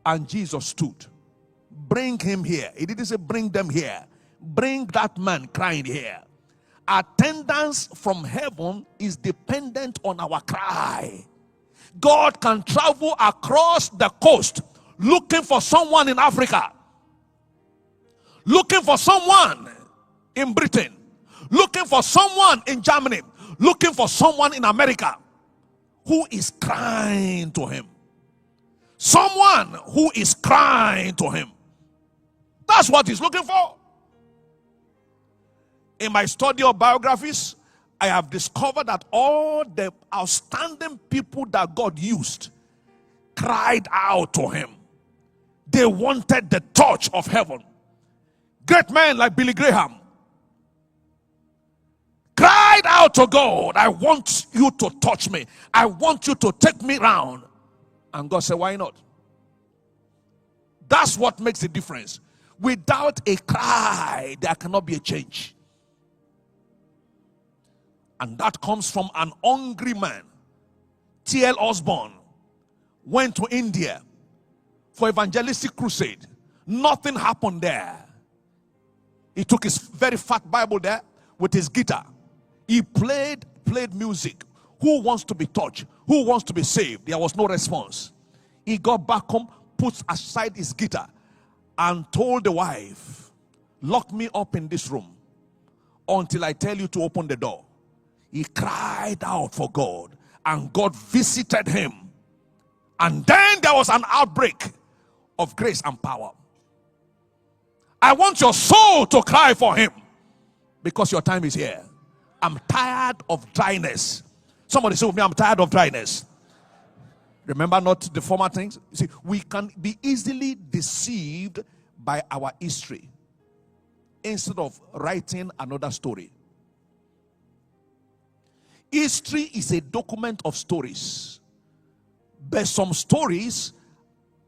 And Jesus stood. Bring him here. He didn't say bring them here. Bring that man crying here. Attendance from heaven is dependent on our cry. God can travel across the coast looking for someone in Africa, looking for someone in Britain, looking for someone in Germany, looking for someone in America who is crying to him. Someone who is crying to him. That's what he's looking for. In my study of biographies, I have discovered that all the outstanding people that God used cried out to him. They wanted the touch of heaven. Great men like Billy Graham cried out to God, I want you to touch me. I want you to take me round. And God said, why not? That's what makes the difference. Without a cry, there cannot be a change. And that comes from an hungry man. T.L. Osborne went to India for evangelistic crusade. Nothing happened there. He took his very fat Bible there with his guitar. He played music. Who wants to be touched? Who wants to be saved? There was no response. He got back home, put aside his guitar, and told the wife, lock me up in this room until I tell you to open the door. He cried out for God, and God visited him. And then there was an outbreak of grace and power. I want your soul to cry for him, because your time is here. I'm tired of dryness. Somebody say with me, I'm tired of dryness. Remember not the former things. You see, we can be easily deceived by our history instead of writing another story. History is a document of stories, but some stories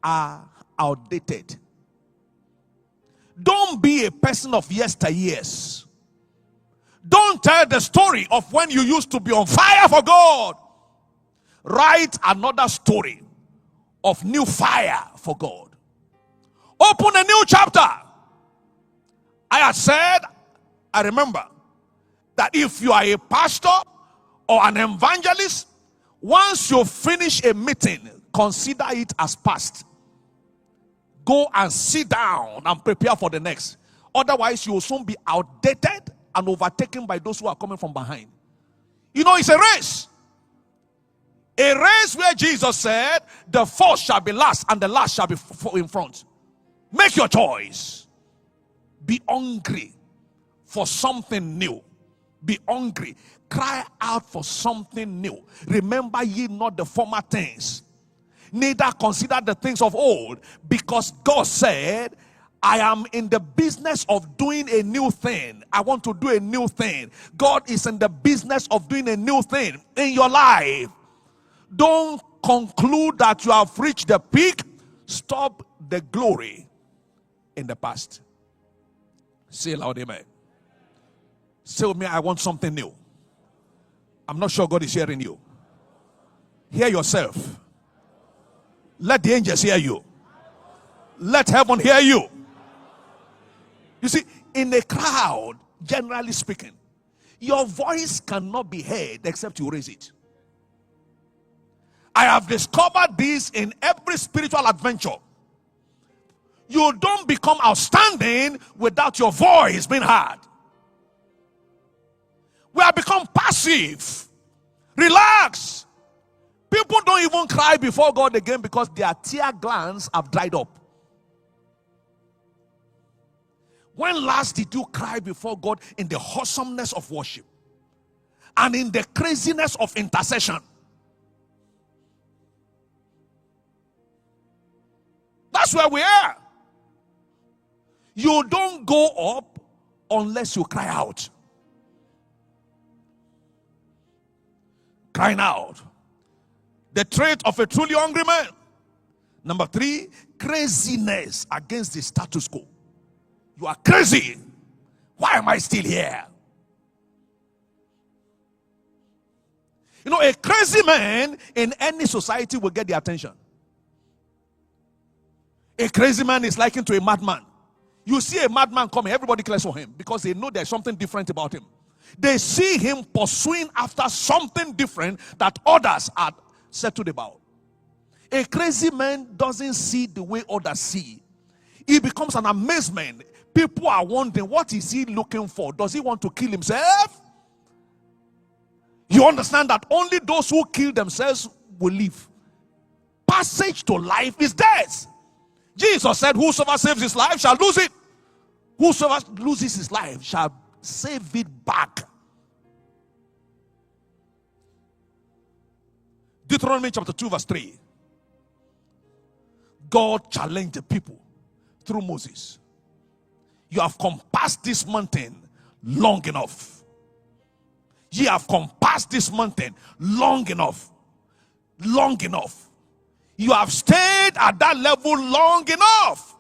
are outdated. Don't be a person of yesteryears. Don't tell the story of when you used to be on fire for God. Write another story of new fire for God. Open a new chapter. I had said, I remember, that if you are a pastor or an evangelist, once you finish a meeting, consider it as past. Go and sit down and prepare for the next. Otherwise, you will soon be outdated and overtaken by those who are coming from behind. You know, it's a race. A race where Jesus said, the first shall be last and the last shall be in front. Make your choice. Be hungry for something new. Be hungry. Cry out for something new. Remember ye not the former things, neither consider the things of old, because God said, I am in the business of doing a new thing. I want to do a new thing. God is in the business of doing a new thing in your life. Don't conclude that you have reached the peak. Stop the glory in the past. Say loud, amen. Say with me, I want something new. I'm not sure God is hearing you. Hear yourself. Let the angels hear you. Let heaven hear you. You see, in a crowd, generally speaking, your voice cannot be heard except you raise it. I have discovered this in every spiritual adventure. You don't become outstanding without your voice being heard. We have become passive. Relax. People don't even cry before God again because their tear glands have dried up. When last did you cry before God in the awesomeness of worship and in the craziness of intercession? That's where we are. You don't go up unless you cry out. Crying out. The trait of a truly hungry man. Number 3, craziness against the status quo. You are crazy. Why am I still here? You know, a crazy man in any society will get the attention. A crazy man is likened to a madman. You see a madman coming, everybody clears for him because they know there's something different about him. They see him pursuing after something different that others are settled about. A crazy man doesn't see the way others see. It becomes an amazement. People are wondering, what is he looking for? Does he want to kill himself? You understand that only those who kill themselves will live. Passage to life is death. Jesus said, whosoever saves his life shall lose it. Whosoever loses his life shall save it back. Deuteronomy chapter 2 verse 3. God challenged the people through Moses. You have compassed this mountain long enough. Ye have compassed this mountain long enough. Long enough. You have stayed at that level long enough.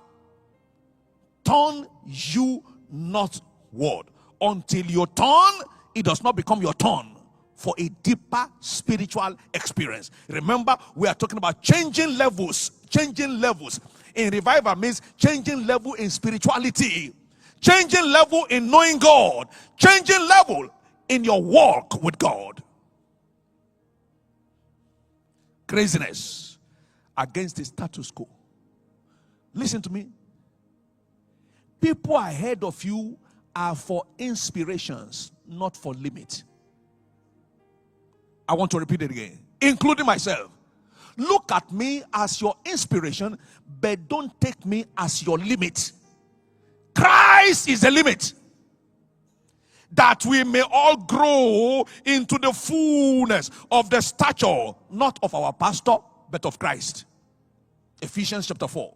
Turn you not word. Until you turn, it does not become your turn for a deeper spiritual experience. Remember, we are talking about changing levels. Changing levels in revival means changing level in spirituality, changing level in knowing God, changing level in your walk with God. Craziness against the status quo. Listen to me. People ahead of you are for inspirations, not for limit. I want to repeat it again, including myself. Look at me as your inspiration, but don't take me as your limit. Christ is the limit. That we may all grow into the fullness of the stature, not of our pastor, but of Christ. Ephesians chapter 4.